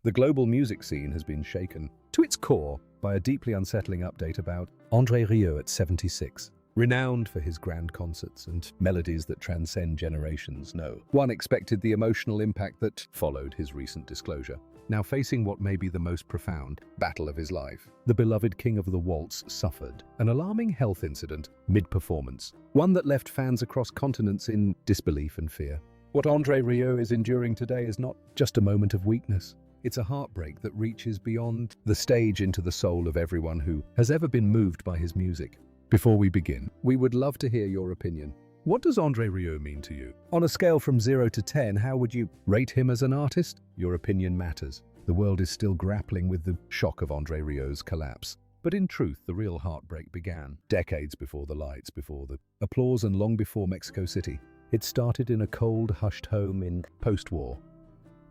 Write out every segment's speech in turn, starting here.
The global music scene has been shaken to its core by a deeply unsettling update about André Rieu at 76. Renowned for his grand concerts and melodies that transcend generations, no one expected the emotional impact that followed his recent disclosure. Now facing what may be the most profound battle of his life, the beloved king of the waltz suffered an alarming health incident mid-performance, one that left fans across continents in disbelief and fear. What André Rieu is enduring today is not just a moment of weakness. It's a heartbreak that reaches beyond the stage into the soul of everyone who has ever been moved by his music. Before we begin, we would love to hear your opinion. What does André Rieu mean to you? On a scale from 0 to 10, how would you rate him as an artist? Your opinion matters. The world is still grappling with the shock of André Rieu's collapse. But in truth, the real heartbreak began decades before the lights, before the applause, and long before Mexico City. It started in a cold, hushed home in post-war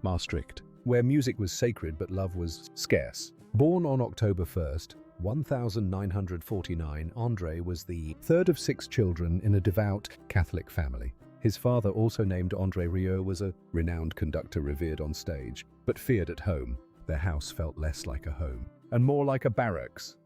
Maastricht, where music was sacred but love was scarce. Born on October 1st, 1949, André was the third of 6 children in a devout Catholic family. His father, also named André Rieu, was a renowned conductor revered on stage, but feared at home. Their house felt less like a home and more like a barracks.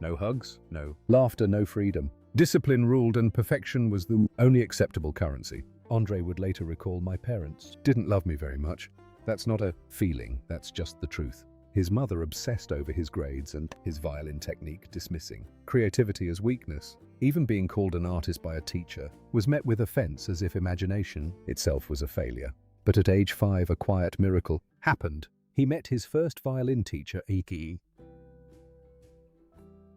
No hugs, no laughter, no freedom. Discipline ruled and perfection was the only acceptable currency. André would later recall, "My parents didn't love me very much. That's not a feeling, that's just the truth." His mother obsessed over his grades and his violin technique, dismissing creativity as weakness. Even being called an artist by a teacher was met with offense, as if imagination itself was a failure. But at age 5, a quiet miracle happened. He met his first violin teacher, a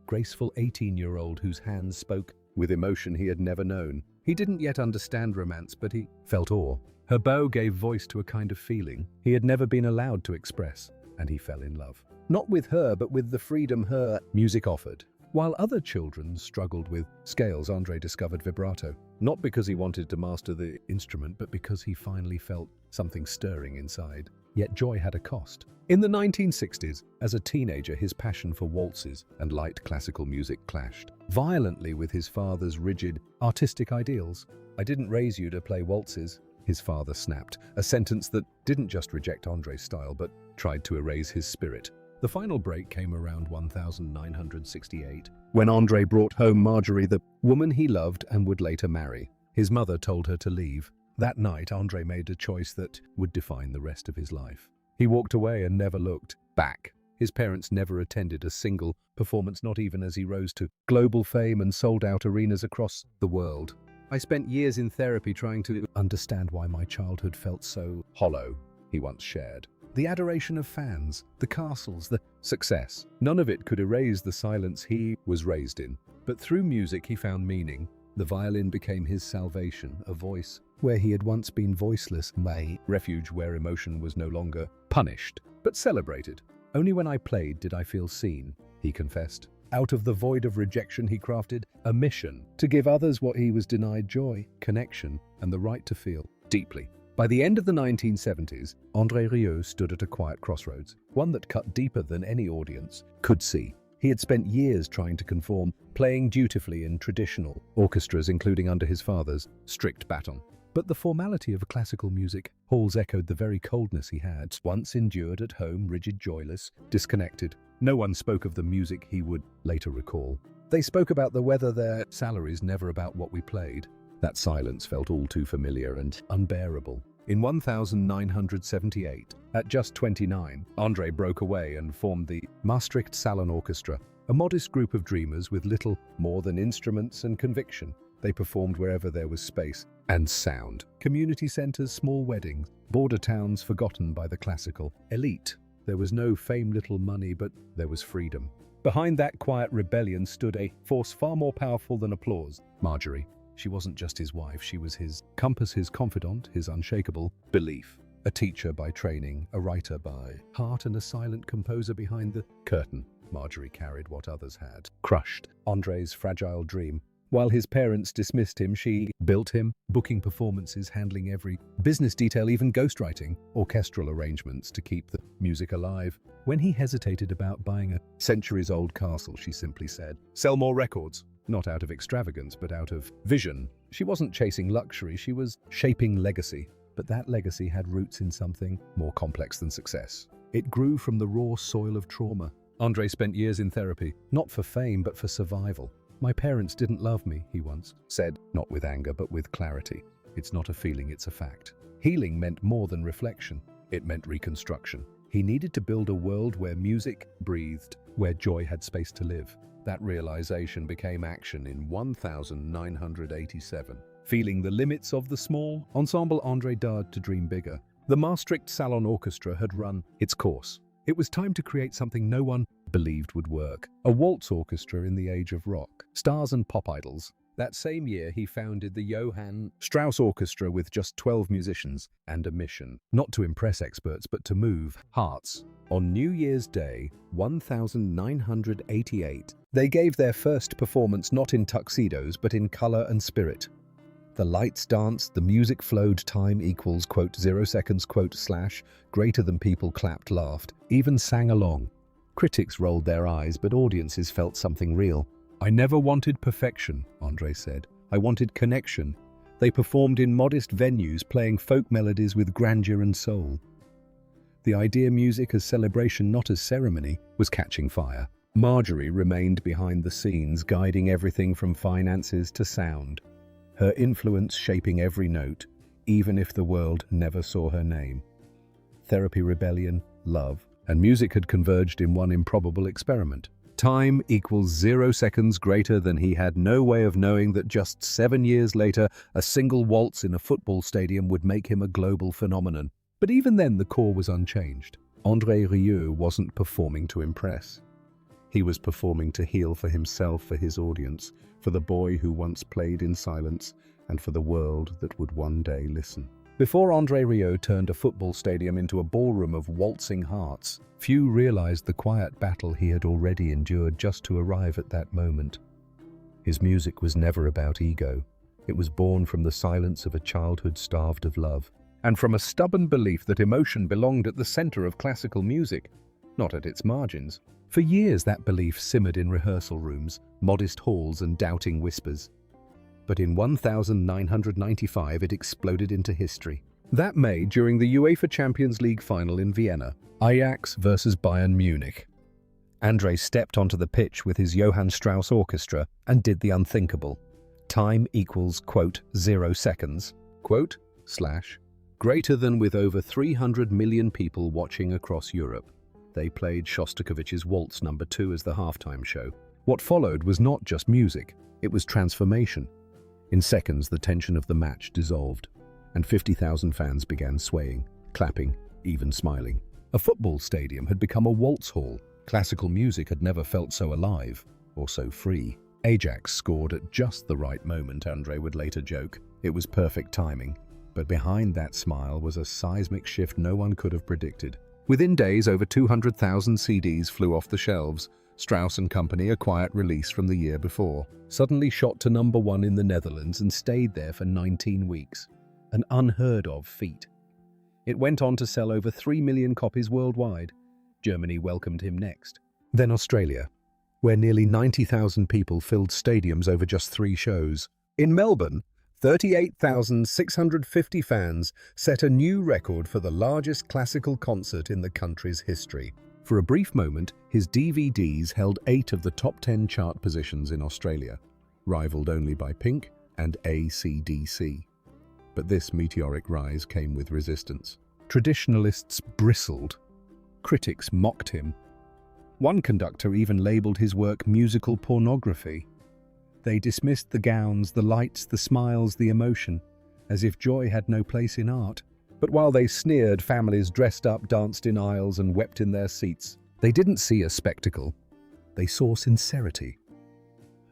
graceful 18-year-old whose hands spoke with emotion he had never known. He didn't yet understand romance, but he felt awe. Her bow gave voice to a kind of feeling he had never been allowed to express. And he fell in love. Not with her, but with the freedom her music offered. While other children struggled with scales, André discovered vibrato. Not because he wanted to master the instrument, but because he finally felt something stirring inside. Yet joy had a cost. In the 1960s, as a teenager, his passion for waltzes and light classical music clashed violently with his father's rigid, artistic ideals. "I didn't raise you to play waltzes," his father snapped, a sentence that didn't just reject André's style, but tried to erase his spirit. The final break came around 1968, when André brought home Marjorie, the woman he loved and would later marry. His mother told her to leave. That night, André made a choice that would define the rest of his life. He walked away and never looked back. His parents never attended a single performance, not even as he rose to global fame and sold out arenas across the world. "I spent years in therapy trying to understand why my childhood felt so hollow," he once shared. The adoration of fans, the castles, the success, none of it could erase the silence he was raised in. But through music he found meaning. The violin became his salvation, a voice where he had once been voiceless, a refuge where emotion was no longer punished, but celebrated. "Only when I played did I feel seen," he confessed. Out of the void of rejection he crafted a mission to give others what he was denied: joy, connection, and the right to feel deeply. By the end of the 1970s, André Rieu stood at a quiet crossroads, one that cut deeper than any audience could see. He had spent years trying to conform, playing dutifully in traditional orchestras, including under his father's strict baton. But the formality of classical music halls echoed the very coldness he had once endured at home, rigid, joyless, disconnected. No one spoke of the music he would later recall. They spoke about the weather, their salaries, never about what we played. That silence felt all too familiar and unbearable. In 1978, at just 29, André broke away and formed the Maastricht Salon Orchestra, a modest group of dreamers with little more than instruments and conviction. They performed wherever there was space and sound. Community centers, small weddings, border towns forgotten by the classical elite. There was no fame, little money, but there was freedom. Behind that quiet rebellion stood a force far more powerful than applause: Marjorie. She wasn't just his wife, she was his compass, his confidant, his unshakable belief. A teacher by training, a writer by heart, and a silent composer behind the curtain. Marjorie carried what others had crushed André's fragile dream. While his parents dismissed him, she built him, booking performances, handling every business detail, even ghostwriting orchestral arrangements to keep the music alive. When he hesitated about buying a centuries-old castle, she simply said, "Sell more records." Not out of extravagance, but out of vision. She wasn't chasing luxury, she was shaping legacy. But that legacy had roots in something more complex than success. It grew from the raw soil of trauma. André spent years in therapy, not for fame but for survival. "My parents didn't love me," he once said, not with anger but with clarity. "It's not a feeling, it's a fact." Healing meant more than reflection. It meant reconstruction. He needed to build a world where music breathed, where joy had space to live. That realization became action in 1987. Feeling the limits of the small, Ensemble André dared to dream bigger. The Maastricht Salon Orchestra had run its course. It was time to create something no one believed would work. A waltz orchestra in the age of rock, stars and pop idols. That same year, he founded the Johann Strauss Orchestra with just 12 musicians and a mission, not to impress experts, but to move hearts. On New Year's Day, 1988, they gave their first performance not in tuxedos, but in color and spirit. The lights danced, the music flowed, time equals, quote, 0 seconds, quote, slash, greater than people clapped, laughed, even sang along. Critics rolled their eyes, but audiences felt something real. "I never wanted perfection," André said. "I wanted connection." They performed in modest venues, playing folk melodies with grandeur and soul. The idea music as celebration, not as ceremony, was catching fire. Marjorie remained behind the scenes, guiding everything from finances to sound. Her influence shaping every note, even if the world never saw her name. Therapy, rebellion, love, and music had converged in one improbable experiment. Time equals 0 seconds greater than he had no way of knowing that just 7 years later, a single waltz in a football stadium would make him a global phenomenon. But even then, the core was unchanged. André Rieu wasn't performing to impress. He was performing to heal for himself, for his audience, for the boy who once played in silence, and for the world that would one day listen. Before André Rieu turned a football stadium into a ballroom of waltzing hearts, few realized the quiet battle he had already endured just to arrive at that moment. His music was never about ego. It was born from the silence of a childhood starved of love, and from a stubborn belief that emotion belonged at the center of classical music, not at its margins. For years that belief simmered in rehearsal rooms, modest halls and doubting whispers. But in 1995 it exploded into history. That May, during the UEFA Champions League final in Vienna, Ajax versus Bayern Munich. André stepped onto the pitch with his Johann Strauss Orchestra and did the unthinkable. Time equals, quote, 0 seconds, quote, slash, greater than with over 300 million people watching across Europe. They played Shostakovich's Waltz No. 2 as the halftime show. What followed was not just music, it was transformation. In seconds, the tension of the match dissolved, and 50,000 fans began swaying, clapping, even smiling. A football stadium had become a waltz hall. Classical music had never felt so alive, or so free. Ajax scored at just the right moment, André would later joke. It was perfect timing. But behind that smile was a seismic shift no one could have predicted. Within days, over 200,000 CDs flew off the shelves. Strauss & Company, a quiet release from the year before, suddenly shot to number 1 in the Netherlands and stayed there for 19 weeks. An unheard-of feat. It went on to sell over 3 million copies worldwide. Germany welcomed him next. Then Australia, where nearly 90,000 people filled stadiums over just 3 shows. In Melbourne, 38,650 fans set a new record for the largest classical concert in the country's history. For a brief moment, his DVDs held 8 of the top 10 chart positions in Australia, rivaled only by Pink and AC/DC. But this meteoric rise came with resistance. Traditionalists bristled. Critics mocked him. One conductor even labeled his work musical pornography. They dismissed the gowns, the lights, the smiles, the emotion, as if joy had no place in art. But while they sneered, families dressed up, danced in aisles, and wept in their seats. They didn't see a spectacle. They saw sincerity.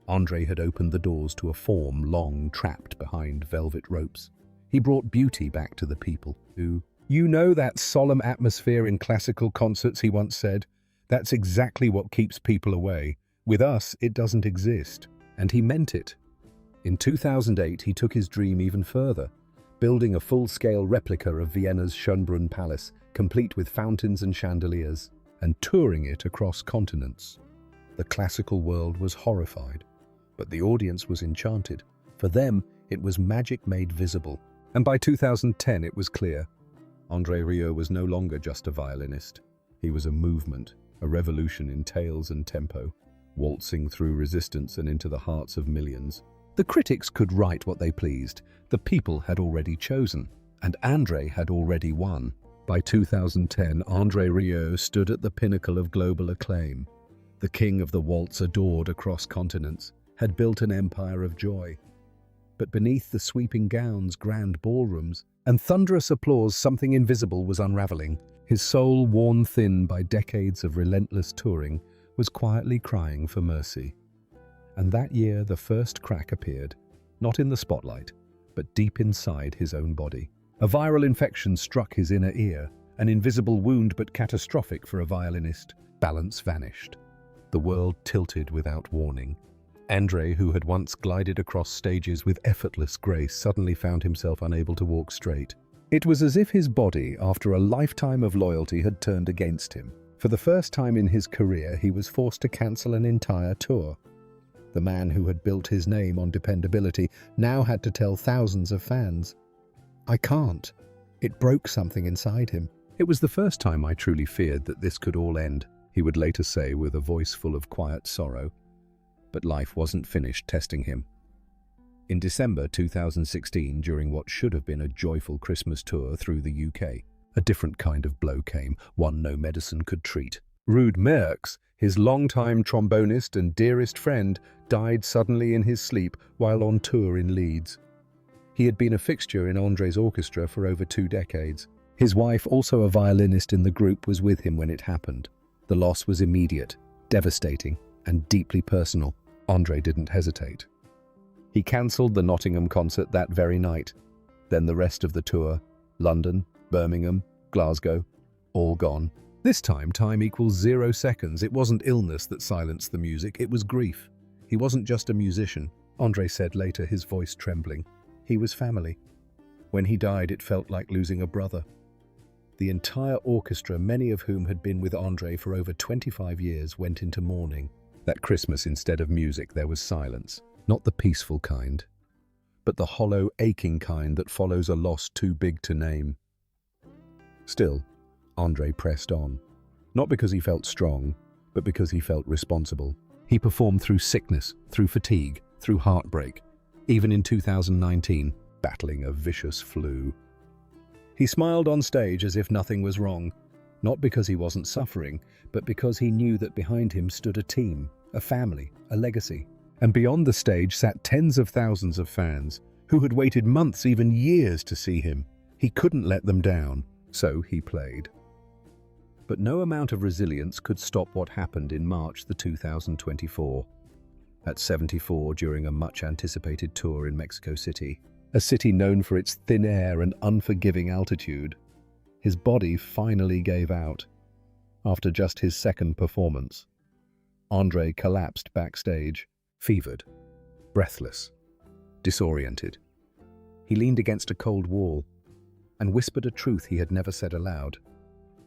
André had opened the doors to a form long trapped behind velvet ropes. He brought beauty back to the people who, "You know that solemn atmosphere in classical concerts," he once said. "That's exactly what keeps people away. With us, it doesn't exist." And he meant it. In 2008, he took his dream even further, building a full-scale replica of Vienna's Schönbrunn Palace, complete with fountains and chandeliers, and touring it across continents. The classical world was horrified, but the audience was enchanted. For them, it was magic made visible. And by 2010, it was clear. André Rieu was no longer just a violinist. He was a movement, a revolution in tales and tempo, waltzing through resistance and into the hearts of millions. The critics could write what they pleased. The people had already chosen, and André had already won. By 2010, André Rieu stood at the pinnacle of global acclaim. The king of the waltz, adored across continents, had built an empire of joy. But beneath the sweeping gowns, grand ballrooms, and thunderous applause, something invisible was unraveling. His soul, worn thin by decades of relentless touring, was quietly crying for mercy. And that year the first crack appeared, not in the spotlight, but deep inside his own body. A viral infection struck his inner ear, an invisible wound but catastrophic for a violinist. Balance vanished. The world tilted without warning. André, who had once glided across stages with effortless grace, suddenly found himself unable to walk straight. It was as if his body, after a lifetime of loyalty, had turned against him. For the first time in his career, he was forced to cancel an entire tour. The man who had built his name on dependability now had to tell thousands of fans, "I can't." It broke something inside him. "It was the first time I truly feared that this could all end," he would later say with a voice full of quiet sorrow. But life wasn't finished testing him. In December 2016, during what should have been a joyful Christmas tour through the UK, a different kind of blow came, one no medicine could treat. Ruud Merckx, his longtime trombonist and dearest friend, died suddenly in his sleep while on tour in Leeds. He had been a fixture in André's orchestra for over 2 decades. His wife, also a violinist in the group, was with him when it happened. The loss was immediate, devastating, and deeply personal. André didn't hesitate. He cancelled the Nottingham concert that very night. Then the rest of the tour, London, Birmingham, Glasgow, all gone. This time equals 0 seconds. It wasn't illness that silenced the music, it was grief. He wasn't just a musician, André said later, his voice trembling. He was family. When he died, it felt like losing a brother. The entire orchestra, many of whom had been with André for over 25 years, went into mourning. That Christmas, instead of music, there was silence. Not the peaceful kind, but the hollow, aching kind that follows a loss too big to name. Still, André pressed on. Not because he felt strong, but because he felt responsible. He performed through sickness, through fatigue, through heartbreak, even in 2019, battling a vicious flu. He smiled on stage as if nothing was wrong, not because he wasn't suffering, but because he knew that behind him stood a team, a family, a legacy. And beyond the stage sat tens of thousands of fans who had waited months, even years, to see him. He couldn't let them down, so he played. But no amount of resilience could stop what happened in March 2024. At 74, during a much-anticipated tour in Mexico City, a city known for its thin air and unforgiving altitude, his body finally gave out. After just his second performance, André collapsed backstage, fevered, breathless, disoriented. He leaned against a cold wall and whispered a truth he had never said aloud.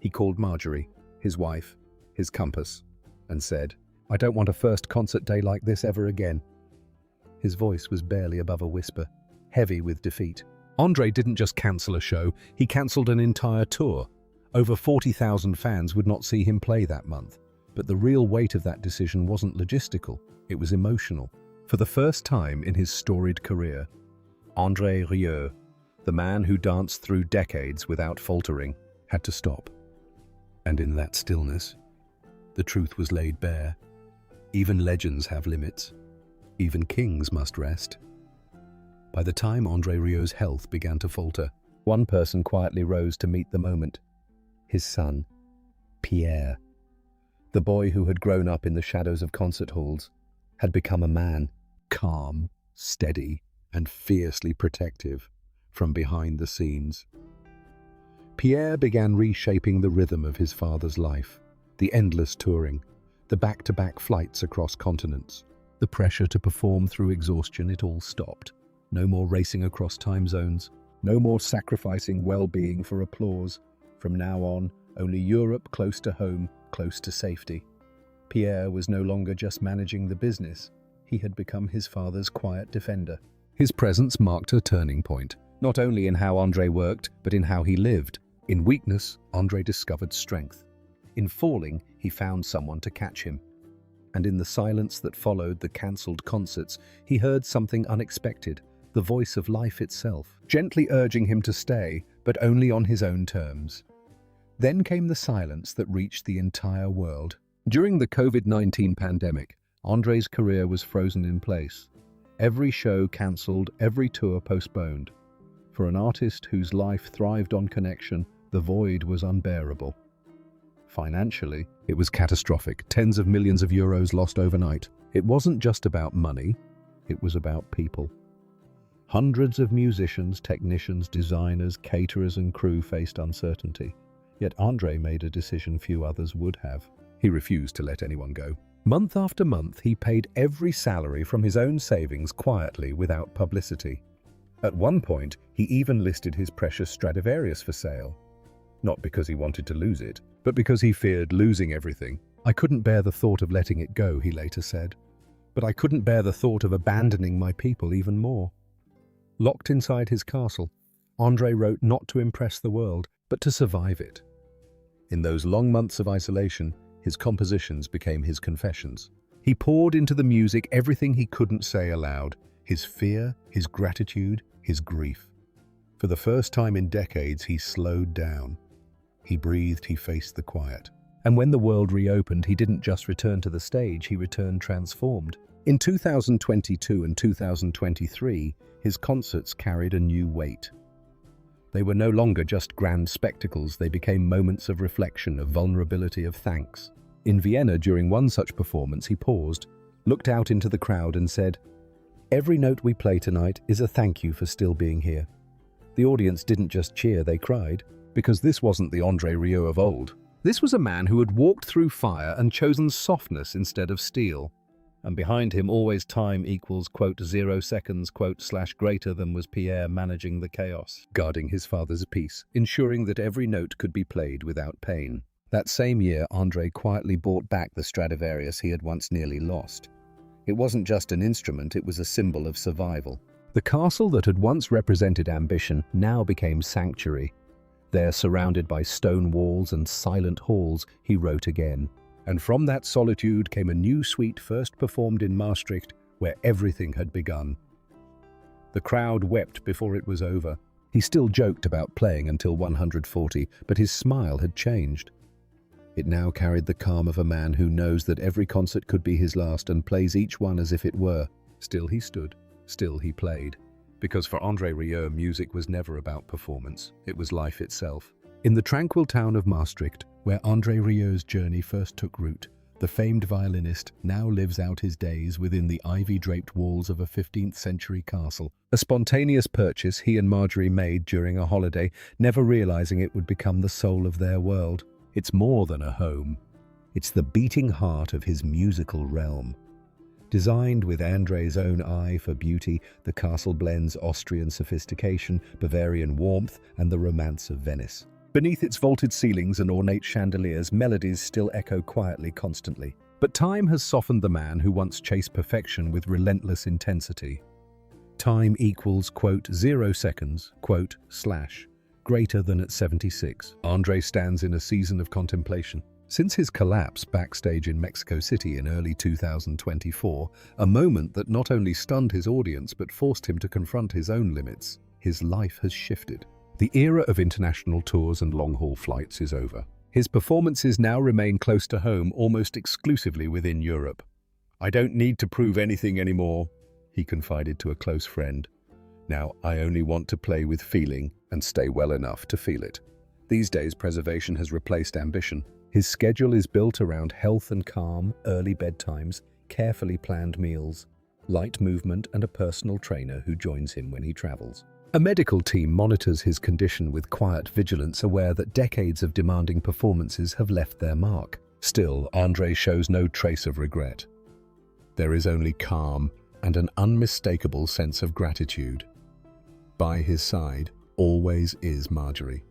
He called Marjorie, his wife, his compass, and said, "I don't want a first concert day like this ever again." His voice was barely above a whisper, heavy with defeat. André didn't just cancel a show, he cancelled an entire tour. Over 40,000 fans would not see him play that month. But the real weight of that decision wasn't logistical, it was emotional. For the first time in his storied career, André Rieu, the man who danced through decades without faltering, had to stop. And in that stillness, the truth was laid bare. Even legends have limits. Even kings must rest. By the time André Rieu's health began to falter, one person quietly rose to meet the moment. His son, Pierre. The boy who had grown up in the shadows of concert halls had become a man, calm, steady, and fiercely protective from behind the scenes. Pierre began reshaping the rhythm of his father's life, the endless touring, the back-to-back flights across continents, the pressure to perform through exhaustion. It all stopped. No more racing across time zones, no more sacrificing well-being for applause. From now on, only Europe, close to home, close to safety. Pierre was no longer just managing the business. He had become his father's quiet defender. His presence marked a turning point, not only in how André worked, but in how he lived. In weakness, André discovered strength. In falling, he found someone to catch him. And in the silence that followed the cancelled concerts, he heard something unexpected, the voice of life itself, gently urging him to stay, but only on his own terms. Then came the silence that reached the entire world. During the COVID-19 pandemic, André's career was frozen in place. Every show cancelled, every tour postponed. For an artist whose life thrived on connection, the void was unbearable. Financially, it was catastrophic. Tens of millions of euros lost overnight. It wasn't just about money, it was about people. Hundreds of musicians, technicians, designers, caterers and crew faced uncertainty. Yet André made a decision few others would have. He refused to let anyone go. Month after month, he paid every salary from his own savings quietly without publicity. At one point, he even listed his precious Stradivarius for sale. Not because he wanted to lose it, but because he feared losing everything. "I couldn't bear the thought of letting it go," he later said. "But I couldn't bear the thought of abandoning my people even more." Locked inside his castle, André wrote not to impress the world, but to survive it. In those long months of isolation, his compositions became his confessions. He poured into the music everything he couldn't say aloud, his fear, his gratitude, his grief. For the first time in decades, he slowed down. He breathed, he faced the quiet. And when the world reopened, he didn't just return to the stage, he returned transformed. In 2022 and 2023, his concerts carried a new weight. They were no longer just grand spectacles, they became moments of reflection, of vulnerability, of thanks. In Vienna, during one such performance, he paused, looked out into the crowd and said, "Every note we play tonight is a thank you for still being here." The audience didn't just cheer, they cried, because this wasn't the André Rieu of old. This was a man who had walked through fire and chosen softness instead of steel. And behind him always time equals, quote, 0 seconds, quote, / greater than was Pierre managing the chaos, guarding his father's peace, ensuring that every note could be played without pain. That same year, André quietly bought back the Stradivarius he had once nearly lost. It wasn't just an instrument, it was a symbol of survival. The castle that had once represented ambition now became sanctuary. There, surrounded by stone walls and silent halls, he wrote again. And from that solitude came a new suite first performed in Maastricht, where everything had begun. The crowd wept before it was over. He still joked about playing until 140, but his smile had changed. It now carried the calm of a man who knows that every concert could be his last and plays each one as if it were. Still he stood, still he played. Because for André Rieu, music was never about performance, it was life itself. In the tranquil town of Maastricht, where André Rieu's journey first took root, the famed violinist now lives out his days within the ivy-draped walls of a 15th-century castle. A spontaneous purchase he and Marjorie made during a holiday, never realizing it would become the soul of their world. It's more than a home. It's the beating heart of his musical realm. Designed with André's own eye for beauty, the castle blends Austrian sophistication, Bavarian warmth, and the romance of Venice. Beneath its vaulted ceilings and ornate chandeliers, melodies still echo quietly, constantly. But time has softened the man who once chased perfection with relentless intensity. Time equals, quote, 0 seconds, quote, / greater than at 76. André stands in a season of contemplation. Since his collapse backstage in Mexico City in early 2024, a moment that not only stunned his audience but forced him to confront his own limits, his life has shifted. The era of international tours and long-haul flights is over. His performances now remain close to home, almost exclusively within Europe. "I don't need to prove anything anymore," he confided to a close friend. "Now I only want to play with feeling and stay well enough to feel it." These days, preservation has replaced ambition. His schedule is built around health and calm, early bedtimes, carefully planned meals, light movement, and a personal trainer who joins him when he travels. A medical team monitors his condition with quiet vigilance, aware that decades of demanding performances have left their mark. Still, André shows no trace of regret. There is only calm and an unmistakable sense of gratitude. By his side always is Marjorie.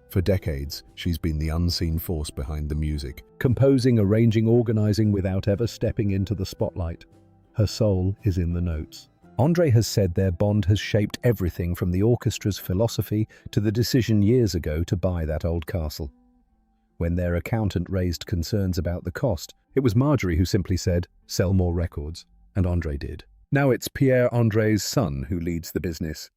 For decades, she's been the unseen force behind the music, composing, arranging, organizing without ever stepping into the spotlight. Her soul is in the notes. André has said their bond has shaped everything from the orchestra's philosophy to the decision years ago to buy that old castle. When their accountant raised concerns about the cost, it was Marjorie who simply said, "Sell more records," and André did. Now it's Pierre-André's son who leads the business.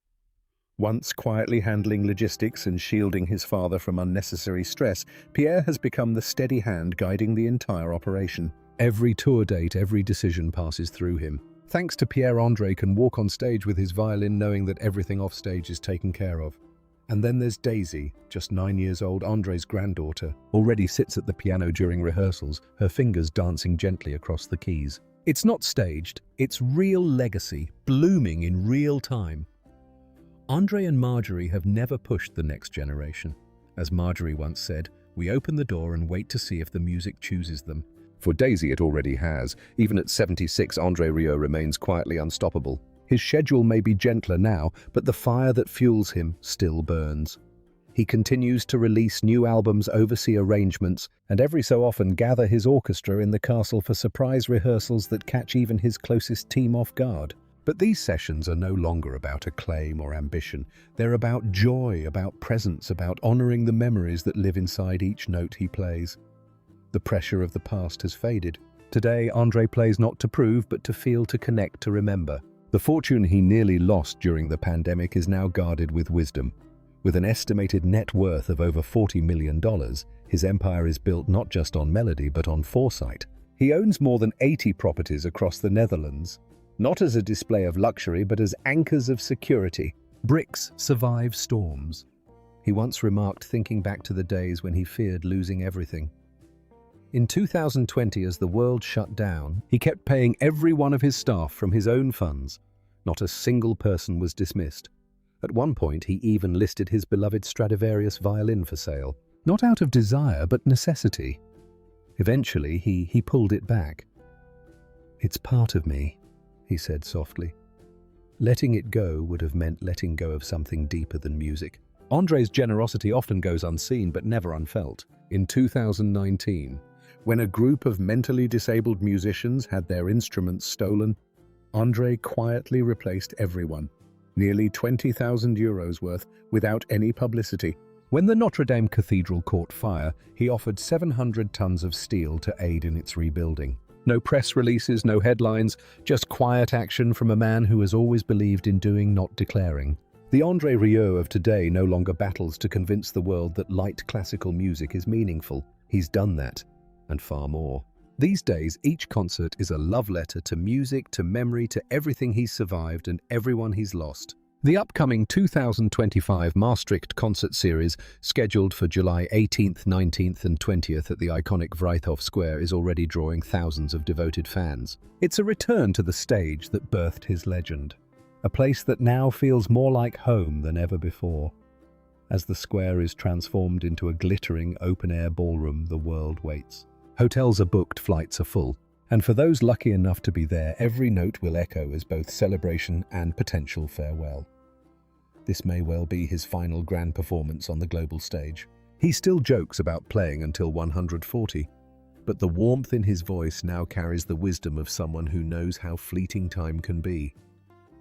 Once quietly handling logistics and shielding his father from unnecessary stress, Pierre has become the steady hand guiding the entire operation. Every tour date, every decision passes through him. Thanks to Pierre-André can walk on stage with his violin knowing that everything off stage is taken care of. And then there's Daisy, just 9 years old, André's granddaughter, already sits at the piano during rehearsals, her fingers dancing gently across the keys. It's not staged, it's real legacy, blooming in real time. André and Marjorie have never pushed the next generation. As Marjorie once said, "We open the door and wait to see if the music chooses them." For Daisy, it already has. Even at 76, André Rieu remains quietly unstoppable. His schedule may be gentler now, but the fire that fuels him still burns. He continues to release new albums, oversee arrangements, and every so often gather his orchestra in the castle for surprise rehearsals that catch even his closest team off guard. But these sessions are no longer about acclaim or ambition. They're about joy, about presence, about honoring the memories that live inside each note he plays. The pressure of the past has faded. Today, André plays not to prove, but to feel, to connect, to remember. The fortune he nearly lost during the pandemic is now guarded with wisdom. With an estimated net worth of over $40 million, his empire is built not just on melody, but on foresight. He owns more than 80 properties across the Netherlands, not as a display of luxury, but as anchors of security. Bricks survive storms. He once remarked, thinking back to the days when he feared losing everything. In 2020, as the world shut down, he kept paying every one of his staff from his own funds. Not a single person was dismissed. At one point, he even listed his beloved Stradivarius violin for sale, not out of desire, but necessity. Eventually, he pulled it back. "It's part of me," he said softly. Letting it go would have meant letting go of something deeper than music. André's generosity often goes unseen, but never unfelt. In 2019, when a group of mentally disabled musicians had their instruments stolen, André quietly replaced everyone, nearly €20,000 worth, without any publicity. When the Notre Dame Cathedral caught fire, he offered 700 tons of steel to aid in its rebuilding. No press releases, no headlines, just quiet action from a man who has always believed in doing, not declaring. The André Rieu of today no longer battles to convince the world that light classical music is meaningful. He's done that, and far more. These days, each concert is a love letter to music, to memory, to everything he's survived and everyone he's lost. The upcoming 2025 Maastricht concert series, scheduled for July 18th, 19th and 20th at the iconic Vrijthof Square, is already drawing thousands of devoted fans. It's a return to the stage that birthed his legend, a place that now feels more like home than ever before. As the square is transformed into a glittering open-air ballroom, the world waits. Hotels are booked, flights are full, and for those lucky enough to be there, every note will echo as both celebration and potential farewell. This may well be his final grand performance on the global stage. He still jokes about playing until 140, but the warmth in his voice now carries the wisdom of someone who knows how fleeting time can be.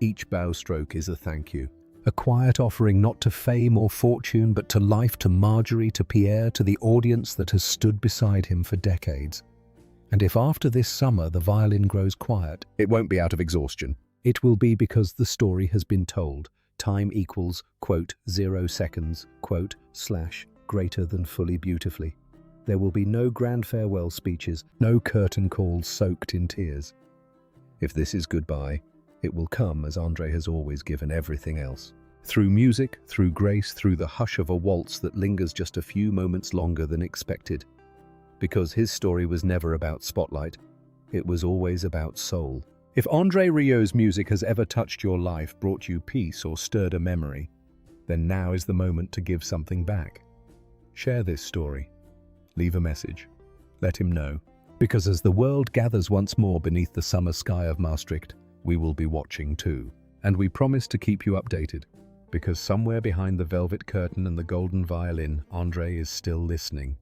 Each bow stroke is a thank you, a quiet offering not to fame or fortune, but to life, to Marjorie, to Pierre, to the audience that has stood beside him for decades. And if after this summer the violin grows quiet, it won't be out of exhaustion. It will be because the story has been told. Time equals, quote, 0 seconds, quote, / greater than fully beautifully. There will be no grand farewell speeches, no curtain calls soaked in tears. If this is goodbye, it will come as André has always given everything else. Through music, through grace, through the hush of a waltz that lingers just a few moments longer than expected. Because his story was never about spotlight, it was always about soul. If André Rieu's music has ever touched your life, brought you peace, or stirred a memory, then now is the moment to give something back. Share this story. Leave a message. Let him know. Because as the world gathers once more beneath the summer sky of Maastricht, we will be watching too. And we promise to keep you updated. Because somewhere behind the velvet curtain and the golden violin, André is still listening.